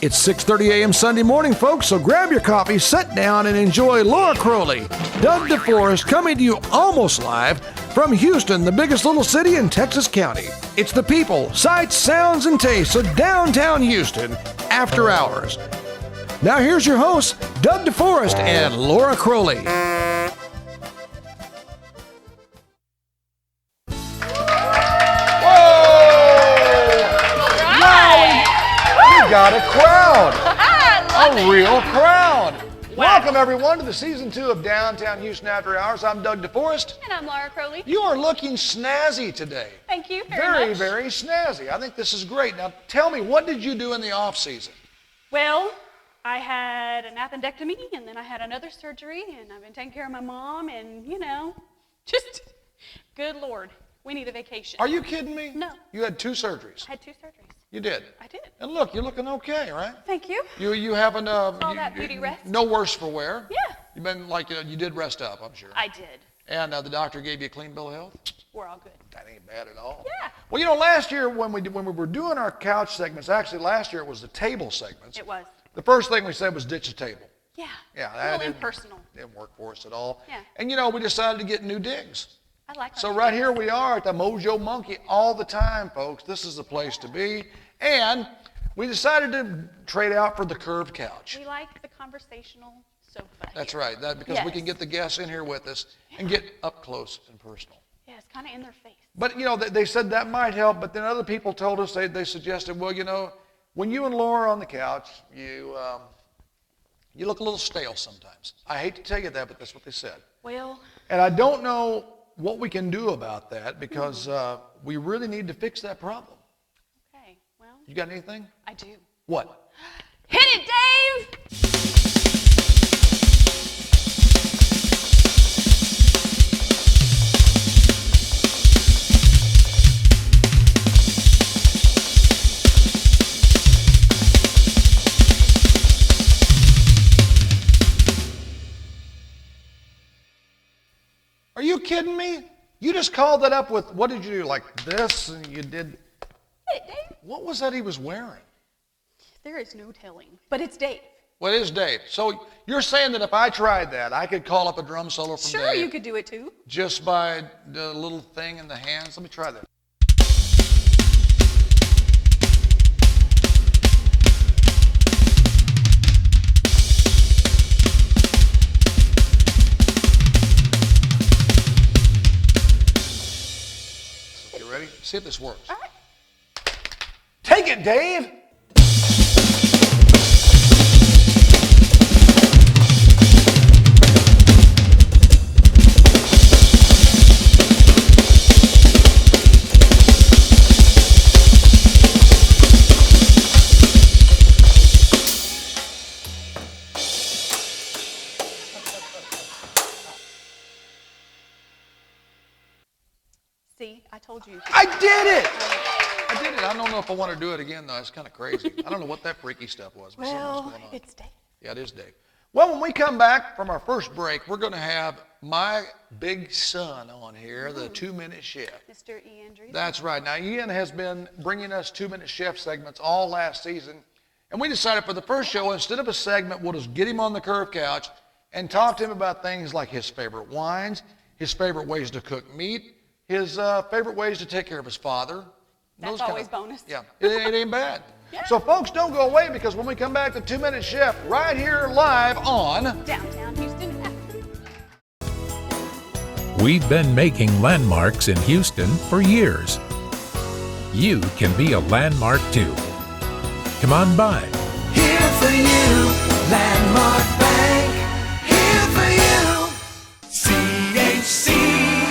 It's 6:30 a.m. Sunday morning, folks, so grab your coffee, sit down, and enjoy Laura Crowley, Doug DeForest, coming to you almost live from Houston, the biggest little city in Texas County. It's the people, sights, sounds, and tastes of downtown Houston after hours. Now here's your hosts, Doug DeForest and Laura Crowley. Got a crowd, a real crowd. Wow. Welcome everyone to the season 2 of Downtown Houston After Hours. I'm Doug DeForest. And I'm Laura Crowley. You are looking snazzy today. Thank you very much. Very snazzy. I think this is great. Now tell me, what did you do in the off season? Well, I had an appendectomy and then I had another surgery and I've been taking care of my mom and, just good Lord, we need a vacation. Are you kidding me? No. You had 2 surgeries. I had 2 surgeries. You did? I did. And look, you're looking okay, right? Thank you. You haven't, All that beauty rest. no worse for wear. Yeah. You've been you did rest up, I'm sure. I did. And the doctor gave you a clean bill of health? We're all good. That ain't bad at all. Yeah. Well, last year when we were doing our couch segments, actually last year it was the table segments. It was. The first thing we said was ditch the table. Yeah. Yeah, A that little impersonal. didn't work for us at all. Yeah. And we decided to get new digs. I like that. So right here we are at the Mojo Monkey all the time, folks. This is the place to be. And we decided to trade out for the curved couch. We like the conversational sofa. That's here. right. Because we can get the guests in here with us and get up close and personal. Yeah, it's kind of in their face. But, they said that might help, but then other people told us, they suggested, well, when you and Laura are on the couch, you look a little stale sometimes. I hate to tell you that, but that's what they said. Well. And I don't know what we can do about that because we really need to fix that problem. Okay, well. You got anything? I do. What? Hit it, Dave! Are you kidding me? You just called that up with, what did you do, like this, and you did, Hit it, Dave. what was that he was wearing? There is no telling, but it's Dave. Well, it is Dave. So you're saying that if I tried that, I could call up a drum solo from Sure, Dave you could do it too. just by the little thing in the hands? Let me try that. You ready? See if this works. All right. Take it, Dave! See, I told you. I did it! I did it. I don't know if I want to do it again, though. It's kind of crazy. I don't know what that freaky stuff was. But something was Well, going on. it's Dave. Yeah, it is Dave. Well, when we come back from our first break, we're going to have my big son on here, the 2-Minute Chef. Mr. E. Andrews. That's right. Now, Ian has been bringing us 2-Minute Chef segments all last season. And we decided for the first show, instead of a segment, we'll just get him on the curved couch and talk to him about things like his favorite wines, his favorite ways to cook meat, his favorite ways to take care of his father. That's always bonus. Yeah, it ain't bad. Yeah. So folks, don't go away because when we come back to 2-Minute Chef right here live on Downtown Houston. We've been making landmarks in Houston for years. You can be a landmark too. Come on by. Here for you, Landmark Bank. Here for you. CHC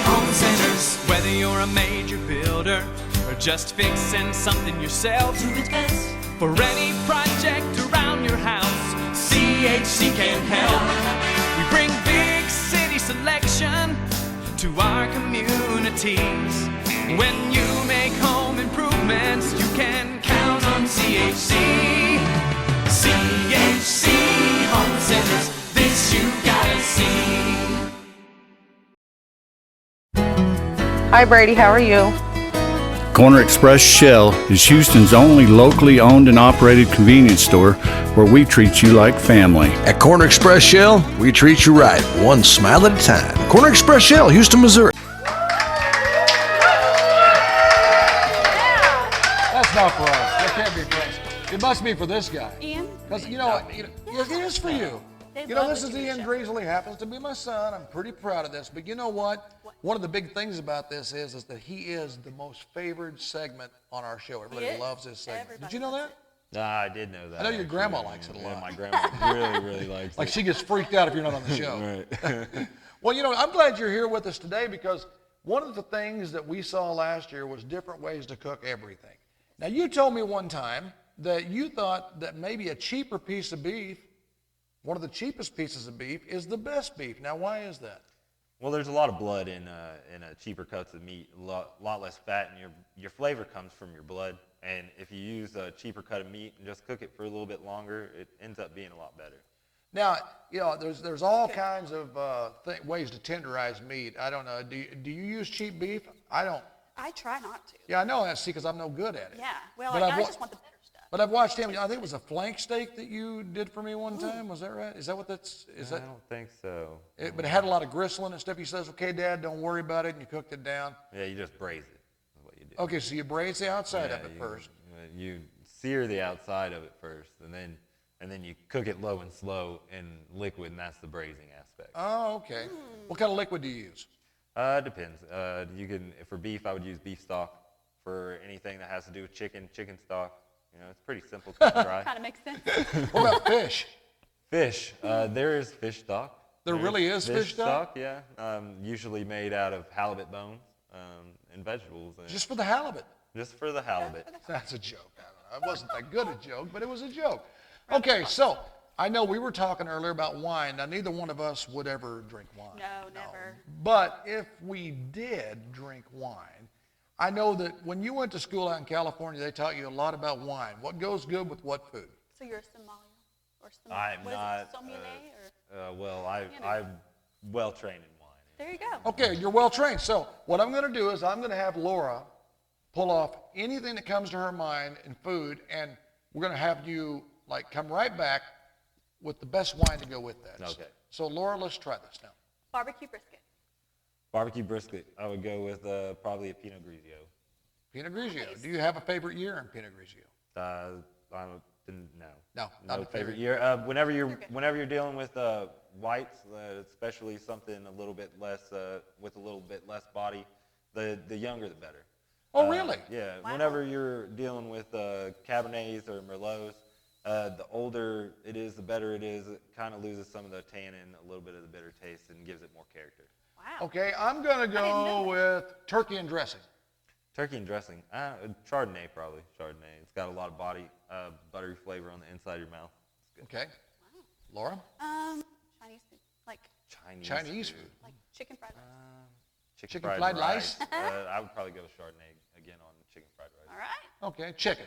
Home Centers. Whether you're a major builder or just fixing something yourself, Do it best. for any project around your house, CHC can help. We bring big city selection to our communities. When you make home improvements, you can count on CHC. CHC Home Centers, this you gotta see. Hi Brady, how are you? Corner Express Shell is Houston's only locally owned and operated convenience store where we treat you like family. At Corner Express Shell, we treat you right, one smile at a time. Corner Express Shell, Houston, Missouri. That's not for us. That can't be for us. It must be for this guy. Ian? Because, it is for you. They You know, love this the is TV Ian show. Greasley, happens to be my son. I'm pretty proud of this. But you know what? One of the big things about this is that he is the most favored segment on our show. Everybody is. loves this segment. Did Everybody you know loves that? I did know that. I know your actually. grandma likes it a lot. Yeah, my grandma really, really likes Like it. she gets freaked out if you're not on the show. Right. Well, I'm glad you're here with us today because one of the things that we saw last year was different ways to cook everything. Now, you told me one time that you thought that maybe a cheaper piece of beef, one of the cheapest pieces of beef, is the best beef. Now, why is that? Well, there's a lot of blood in cheaper cuts of meat, a lot less fat, and your flavor comes from your blood. And if you use a cheaper cut of meat and just cook it for a little bit longer, it ends up being a lot better. Now, there's all kinds of ways to tenderize meat. I don't know. Do you use cheap beef? I don't. I try not to. Yeah, I know that, see, because I'm no good at it. Yeah. Well, But I I've just want the better stuff. But I've watched him. I think it was a flank steak that you did for me one time. Was that right? Is that what that's? Is I that? don't think so. But it had a lot of gristle and stuff. He says, "Okay, Dad, don't worry about it," and you cooked it down. Yeah, you just braise it. Is what you do. Okay, so you braise the outside Yeah, of it first. You sear the outside of it first, and then you cook it low and slow in liquid, and that's the braising aspect. Oh, okay. What kind of liquid do you use? Depends. You can, for beef, I would use beef stock. For anything that has to do with chicken stock. It's pretty simple, cut and dry. Kind of makes sense. What about fish? Fish. There is fish stock. There really is fish stock? Yeah. Usually made out of halibut bones and vegetables. Just for the halibut. Just for the halibut. That's a joke. I don't know. It wasn't that good a joke, but it was a joke. Okay, so I know we were talking earlier about wine. Now, neither one of us would ever drink wine. No, never. But if we did drink wine, I know that when you went to school out in California, they taught you a lot about wine. What goes good with what food? So you're a sommelier? Or I'm what is not. it, sommelier? Or? I'm well trained in wine. There you go. Okay, you're well trained. So what I'm going to do is I'm going to have Laura pull off anything that comes to her mind in food, and we're going to have you come right back with the best wine to go with that. Okay. So Laura, let's try this now. Barbecue brisket. Barbecue brisket, I would go with probably a Pinot Grigio. Pinot Grigio. Do you have a favorite year in Pinot Grigio? No, not a favorite year. Whenever you're dealing with whites, especially something a little bit less with a little bit less body, the younger the better. Oh, really? Yeah. Wow. Whenever you're dealing with Cabernets or Merlots, the older it is, the better it is. It kind of loses some of the tannin, a little bit of the bitter taste, and gives it more character. Wow. Okay, I'm going to didn't know go that. with turkey and dressing. Turkey and dressing, Chardonnay probably. Chardonnay. It's got a lot of body, buttery flavor on the inside of your mouth. It's good. Okay. Laura? Chinese food. Like Chinese food. chicken fried rice. Chicken fried rice? I would probably go with Chardonnay again on chicken fried rice. All right. Okay, chicken.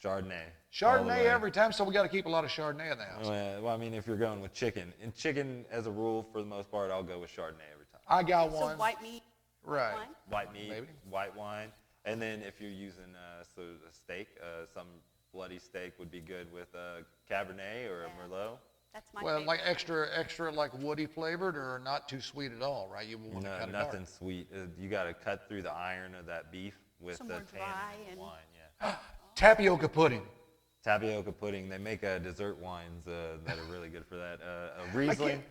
Chardonnay. Chardonnay every time, so we got to keep a lot of Chardonnay in the house. Well, I mean, if you're going with chicken, and chicken as a rule, for the most part, I'll go with Chardonnay every time. I got So one. white meat. Right. Wine. White meat, Maybe. white wine, and then if you're using a steak, some bloody steak would be good with a Cabernet or a Merlot. That's my Well, favorite. like extra woody flavored or not too sweet at all, right? You want No, it kind of nothing dark. sweet. You got to cut through the iron of that beef with Some the more tannin dry and and- wine. Yeah. Tapioca pudding. Tapioca pudding. They make dessert wines that are really good for that. A Riesling.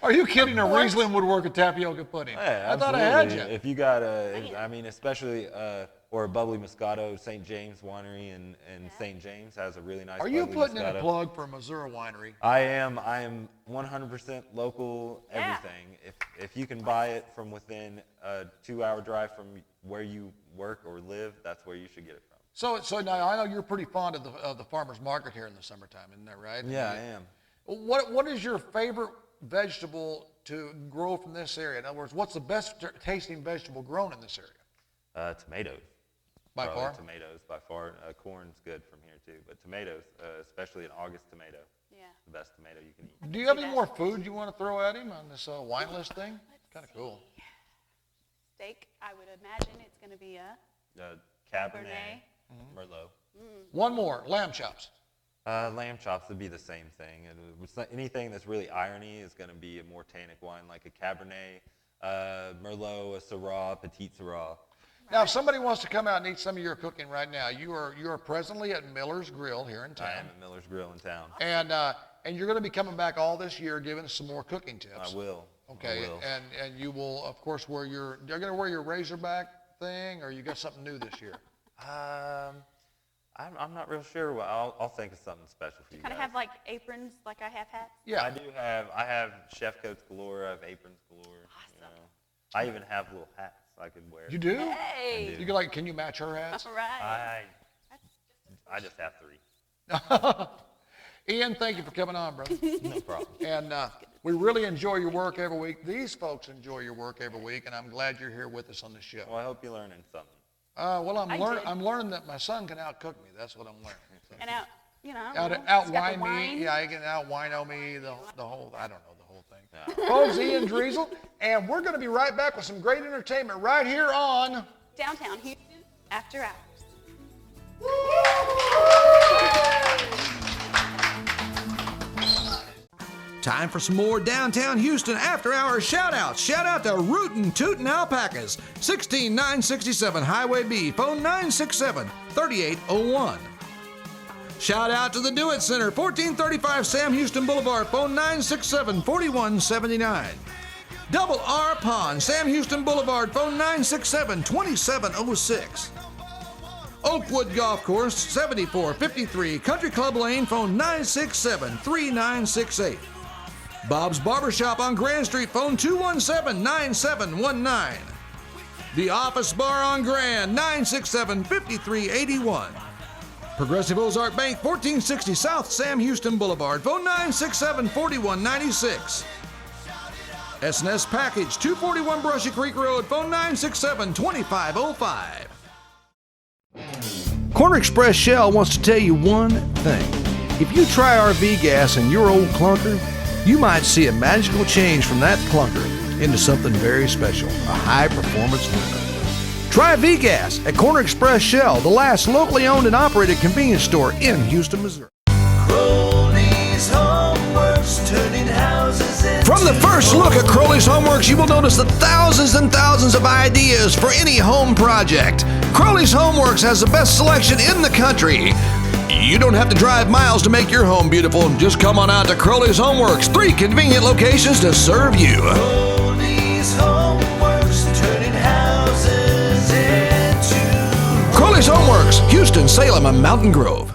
Are you kidding? A Riesling would work a tapioca pudding. Yeah, I thought I had absolutely. you. If you got especially or a bubbly Moscato, St. James Winery in St. James has a really nice. Are you bubbly putting in a Moscato. plug for a Missouri winery? I am 100% local. Yeah. Everything. If you can buy it from within a 2-hour drive from where you work or live, that's where you should get it from. So now I know you're pretty fond of the farmers market here in the summertime, isn't that right? Yeah, I am. What is your favorite vegetable to grow from this area? In other words, what's the best tasting vegetable grown in this area? Tomatoes. By Probably far? Tomatoes by far. Corn's good from here too, but tomatoes, especially an August tomato, Yeah. the best tomato you can eat. Do you have any more food you want to throw at him on this wine list thing? Kind of cool. steak, I would imagine it's going to be a Cabernet, Merlot. One more, lamb chops. Lamb chops would be the same thing. Anything that's really irony is going to be a more tannic wine, like a Cabernet, Merlot, a Syrah, Petit Syrah. Now, if somebody wants to come out and eat some of your cooking right now, you are presently at Miller's Grill here in town. I am at Miller's Grill in town. And you're going to be coming back all this year giving us some more cooking tips. I will. Okay, I will. and you will, of course, you're going to wear your Razorback thing, or you got something new this year? I'm not real sure. Well, I'll think of something special for you kind guys. of have like aprons, like I have hats. Yeah. I have chef coats galore. I have aprons galore. Awesome. You know. I even have little hats I could wear. You do? Hey. You can you match her hats? All right. I just have 3. Ian, thank you for coming on, brother. No problem. And we really enjoy your work every week. These folks enjoy your work every week, and I'm glad you're here with us on the show. Well, I hope you're learning something. Well, I did. I'm learning that my son can outcook me. That's what I'm learning. And He's out outwine got the me. wine. Yeah, he can outwino me. The whole. I don't know the whole thing. Folks, Ian Driesel, and we're going to be right back with some great entertainment right here on Downtown Houston, after hours. Time for some more downtown Houston after hours shout outs. Shout out to Rootin' Tootin' Alpacas, 16967 Highway B, phone 967-3801. Shout out to the Do It Center, 1435 Sam Houston Boulevard, phone 967-4179. Double R Pond, Sam Houston Boulevard, phone 967-2706. Oakwood Golf Course, 7453 Country Club Lane, phone 967-3968. Bob's Barbershop on Grand Street, phone 217-9719. The Office Bar on Grand, 967-5381. Progressive Ozark Bank, 1460 South Sam Houston Boulevard, phone 967-4196. S&S Package, 241 Brushy Creek Road, phone 967-2505. Corner Express Shell wants to tell you one thing. If you try RV gas in your old clunker, you might see a magical change from that clunker into something very special, a high-performance winner. Try V-Gas at Corner Express Shell, the last locally owned and operated convenience store in Houston, Missouri. Crowley's Homeworks, turning houses into From the first look at Crowley's Homeworks, you will notice the thousands and thousands of ideas for any home project. Crowley's Homeworks has the best selection in the country. You don't have to drive miles to make your home beautiful. Just come on out to Crowley's Homeworks, 3 convenient locations to serve you. Crowley's Homeworks, turning houses into Crowley's Homeworks, Houston, Salem, and Mountain Grove.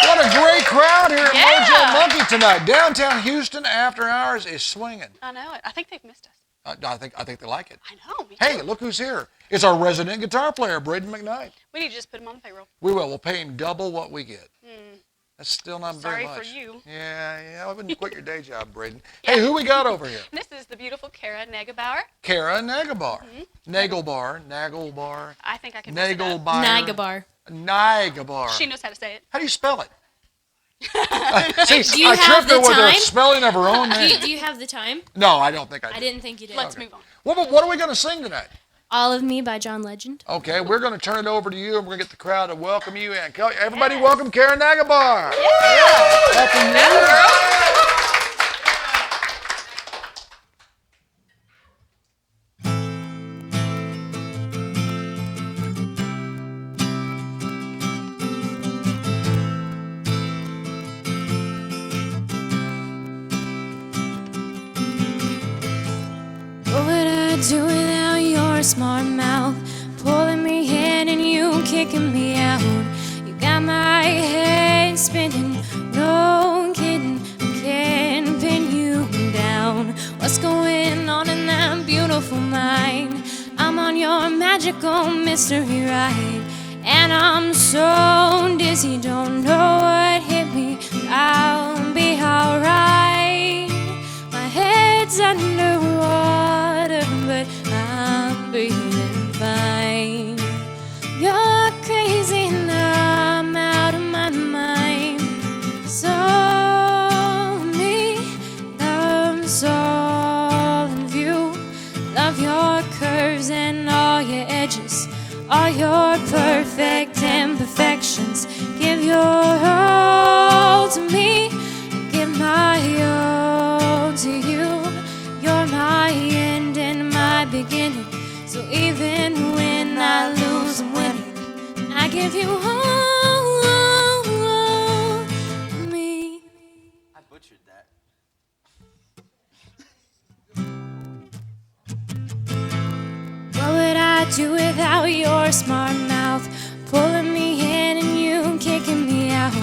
What a great crowd here at Yeah. Mojo Monkey tonight. Downtown Houston after hours is swinging. I know it. I think they've missed us. I think they like it. I know. Me Hey, too. look who's here. It's our resident guitar player, Braden McKnight. We need to just put them on the payroll. We will. We'll pay him double what we get. That's still not very Sorry much. for you. Yeah. I wouldn't quit your day job, Braden. Hey, who we got over here? This is the beautiful Kara Negabauer. Kara Nagelbar. Nagelbar. I think I can mess it up. Nagelbar. Niagabar. She knows how to say it. How do you spell it? See, Do you I have tripped her the with her time? spelling of her own name. Do you have the time? No, I don't think I do. I didn't think you did. Let's move on. What are we going to sing tonight? All of Me by John Legend. Okay, we're going to turn it over to you, and we're going to get the crowd to welcome you in. Everybody welcome Kara Nagelbar. Welcome you. What would I do without your smart mouth? Pulling me in and you kicking me out. You got my head spinning, no kidding. I can't pin you down. What's going on in that beautiful mind? I'm on your magical mystery ride, and I'm so dizzy, don't know what hit me, but I'll be alright. My head's underwater, but I'm breathing fine. You're crazy and I'm out of my mind. So me, I'm so your perfect imperfections. Give your all to me. Give my all to you. You're my end and my beginning. So even when I lose, I'm winning. I give you all me. I butchered that. What would I do without your smart mouth? Pulling me in and you kicking me out.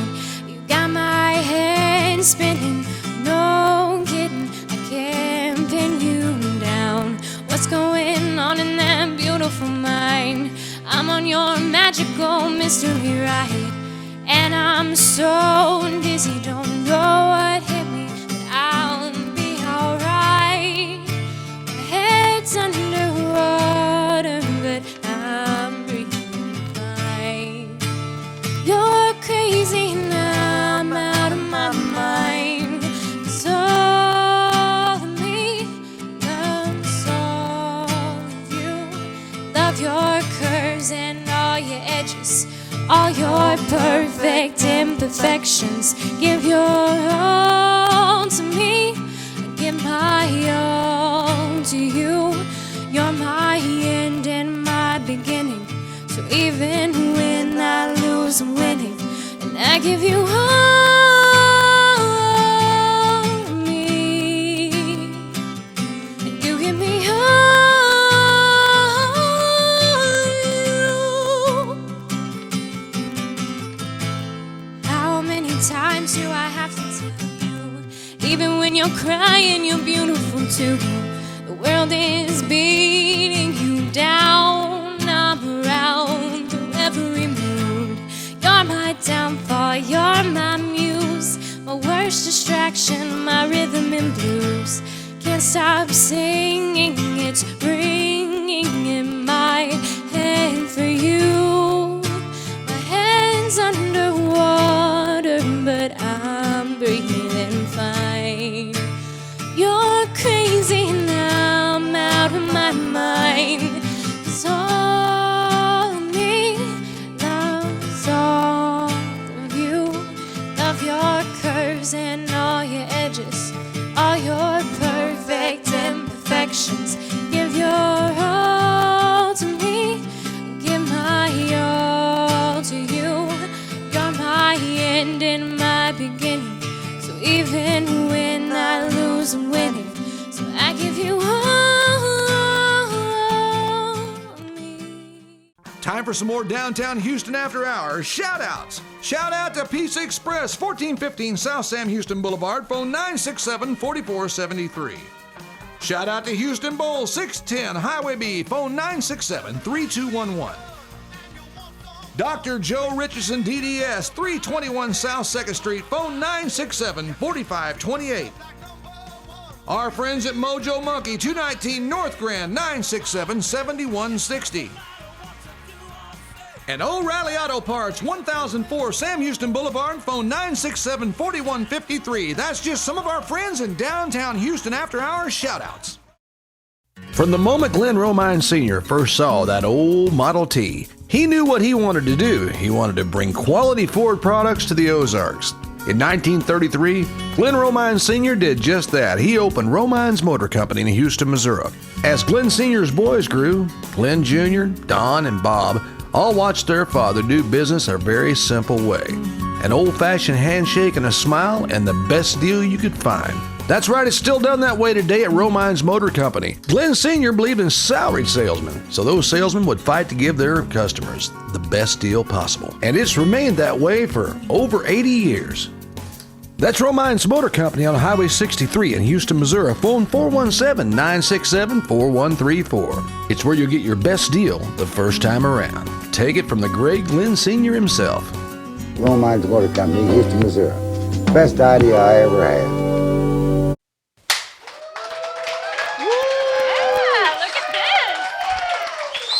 You got my head spinning, no kidding. I can't pin you down. What's going on in that beautiful mind? I'm on your magical mystery ride, and I'm so dizzy, don't know what hit me, but I'll be alright. My head's underwater, but I'm breathing fine. You're crazy now, I'm out of my mind. 'Cause all of me loves all of you. Love your curves and all your edges, all your perfect imperfections. Give your all to me. Give my all to you. You're my end and my beginning. So even when I lose, I'm winning. And I give you all me. And you give me all you. How many times do I have to tell you? Even when you're crying, you're beautiful too. The world is beating you down. I'm around through every mood. You're my downfall, you're my muse. My worst distraction, my rhythm and blues. Can't stop singing, it's ringing in my head for you. My head's underwater, but I'm breathing fine. You're crazy now, I'm out of my mind. 'Cause all of me loves all of you. Love your curves and all your edges, all your perfect imperfections. Give your all to me. Give my all to you. You're my end and my beginning. So even when I lose, I'm winning. So I give you all me. Time for some more downtown Houston after hours shout-outs. Shout out to Pizza Express, 1415 South Sam Houston Boulevard, phone 967-4473. Shout out to Houston Bowl, 610 Highway B, phone 967-3211. Dr. Joe Richardson DDS, 321 South 2nd Street, phone 967-4528. Our friends at Mojo Monkey, 219 North Grand, 967-7160. And O'Reilly Auto Parts, 1004 Sam Houston Boulevard, phone 967-4153. That's just some of our friends in downtown Houston after hours shout-outs. From the moment Glenn Romine Sr. first saw that old Model T, he knew what he wanted to do. He wanted to bring quality Ford products to the Ozarks. In 1933, Glenn Romine Sr. did just that. He opened Romine's Motor Company in Houston, Missouri. As Glenn Sr.'s boys grew, Glenn Jr., Don, and Bob all watched their father do business a very simple way. An old-fashioned handshake and a smile, and the best deal you could find. That's right, it's still done that way today at Romine's Motor Company. Glenn Sr. believed in salaried salesmen, so those salesmen would fight to give their customers the best deal possible. And it's remained that way for over 80 years. That's Romine's Motor Company on Highway 63 in Houston, Missouri. Phone 417-967-4134. It's where you'll get your best deal the first time around. Take it from the great Glenn Sr. himself. Romine's Motor Company, Houston, Missouri. Best idea I ever had. Yeah, look at this.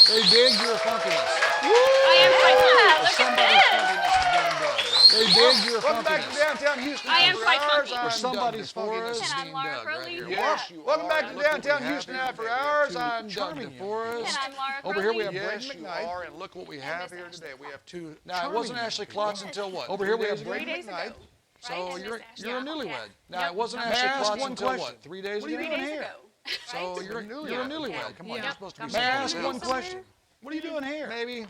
They dig your funkiness. I am quite funny. Look at Somebody's this. funkiness is being done. They dig Welcome back to funkiness. downtown Houston. I am After quite Hours. funky. I'm For somebody's Doug DeForest. funkiness. And I'm Laura Doug Crowley. right here. Yeah. Yes, you Welcome back to Look what we downtown have Houston here After today. We have Hours. two I'm Doug charming DeForest. And I'm Laura Over here we Crowley. have Yes, Braden you McKnight. are, and look what we have here Mr. today. We have two. Now, it wasn't Ashley Klotz until what? Over here we 3 have days ago? Braden 3 days McKnight. ago. So Right? And you're Miss a Ashley. newlywed. Yeah. Now, Yep. it wasn't May I Ashley ask Klotz one until question? what? 3 days What are you ago? doing 3 days here? ago. So Right? you're a newlywed. Come on, you're supposed to be May I ask something one else. question? What are you doing here? Maybe.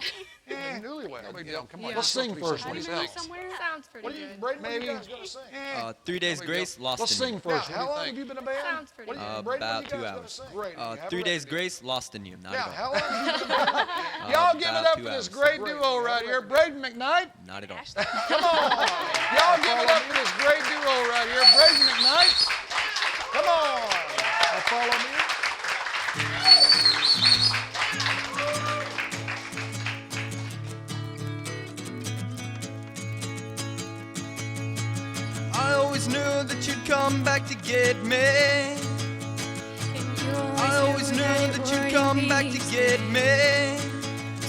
Newlywed. No big deal. Come on, Yeah. let's sing first. What do you Honeymoon think? somewhere? Sounds pretty What are you, good. Braden? What are Maybe. you guys gonna sing? 3 Days Grace, Lost Let's in sing You. first. Now, how What long do have you you been a band? Sounds pretty What are you, good. Braden, what are About you 2 guys gonna hours. sing? Great. 3 Days Grace, Lost in You. Not Now, at all. how long have you been a band? Y'all give it About up 2 for this hours. great duo right here, Braden McKnight. Not at all. Come on. Y'all give it up for this great duo right here, Braden McKnight. Come on. Now follow me. I always knew that you'd come back to get me. I always knew that you'd come back to get me.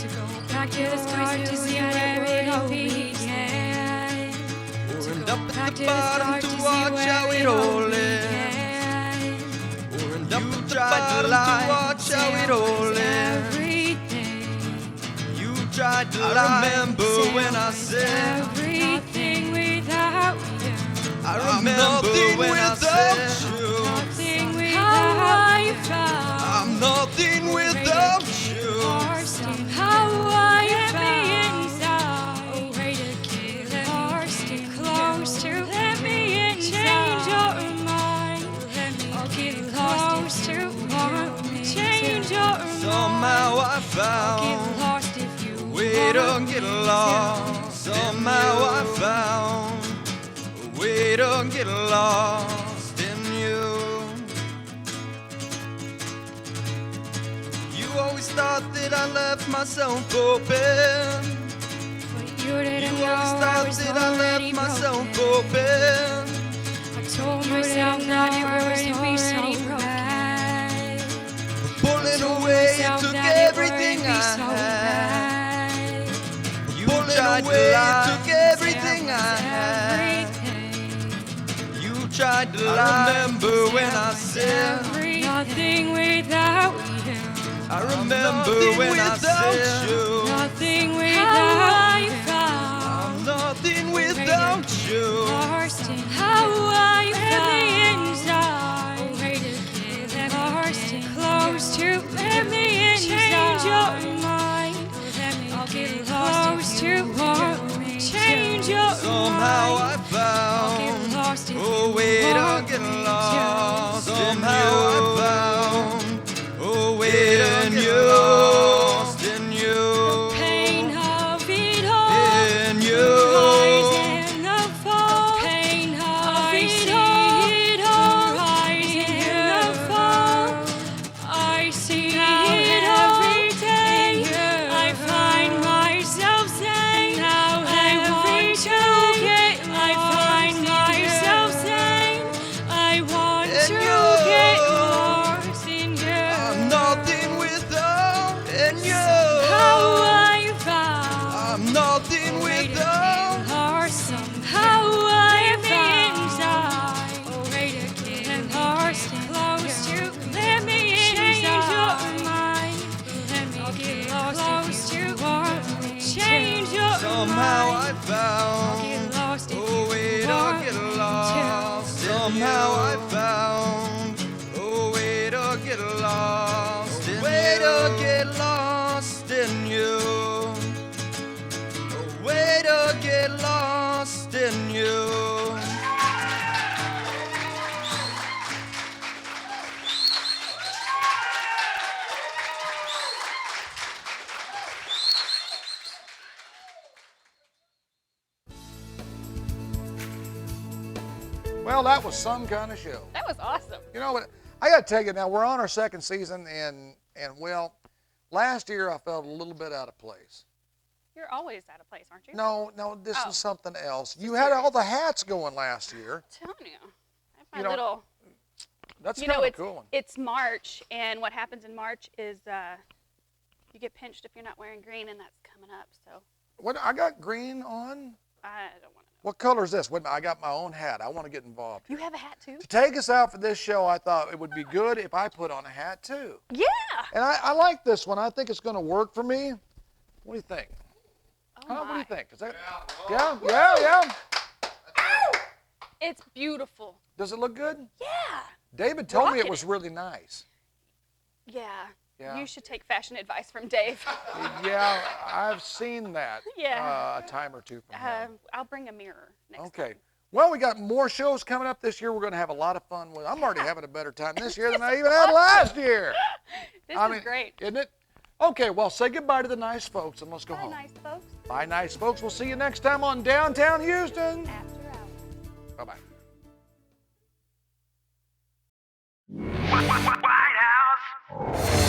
To go back to the start to see where it all began. Or end up Back at to the the bottom start to to see watch how where it it all all ends. began. Or end up at the bottom to watch how it all ends. Everything, You tried to lie. I remember when I said, everything without you. I remember when I said, Nothing without you. I'm nothing without you. Somehow I found a way to get close to let me in. Change your mind. I'll get close to want me. Change your mind. Somehow I I'll found get lost if you a way to want get me lost. Somehow I found a way to get lost in you. You always thought that I left myself open. But you didn't You know always I thought was that I already left myself broken. open. I told myself that it wouldn't be so bad. Pulling away, it took everything I had. You tried to lie, it took everything I had. You tried to lie. I remember when I said, Nothing without you. I remember when I said, Nothing without you. I'm nothing without you. Lost in how I felt inside. Lost and close to let me inside. Change your mind. I'll get close to want me. Change your Somehow mind. I found a way to get lost. Somehow I found a way to get lost in you. Pain of it all. In The you. rise and the fall. Pain of it all. The rise and the fall. I see it every day. I find myself saying, now every day. I find myself saying, I want And to you. get lost in you. I'm nothing without in you. How I found. I'm nothing without. Somehow I inside. A way to get lost and close to let me change your mind. Let me get close to want me. Change your Somehow I mind. found Get lost if a way you to want get me lost. Somehow I found a way to get lost. A way to get lost in you. A way to get lost in you. Well, that was some kind of show. That was awesome. You know what? I got to tell you now, we're on our second season, and well, last year I felt a little bit out of place. You're always out of place, aren't you? No, this Oh. is something else. You had all the hats going last year. I'm telling you. I have my You know, little. That's You kind know, of a cool one. it's March, and what happens in March is you get pinched if you're not wearing green, and that's coming up. So What I got green on? I don't want to know. What color is this? Wait a minute, I got my own hat. I want to get involved. You have a hat too? To take us out for this show, I thought it would be good if I put on a hat too. Yeah. And I like this one. I think it's going to work for me. What do you think? Oh What do my. you think? Is that, yeah. It's beautiful. Does it look good? Yeah. David told me it Rocking was really nice. Yeah. Yeah. You should take fashion advice from Dave. Yeah, I've seen that Yeah. a time or two from him. I'll bring a mirror next time. Okay. Well, we got more shows coming up this year. We're going to have a lot of fun with. I'm already having a better time this year than I even had last year. This is great. Isn't it? Okay, well, say goodbye to the nice folks and let's go Bye, home. nice folks. Bye, nice folks. We'll see you next time on Downtown Houston. After hours. Bye-bye. White House.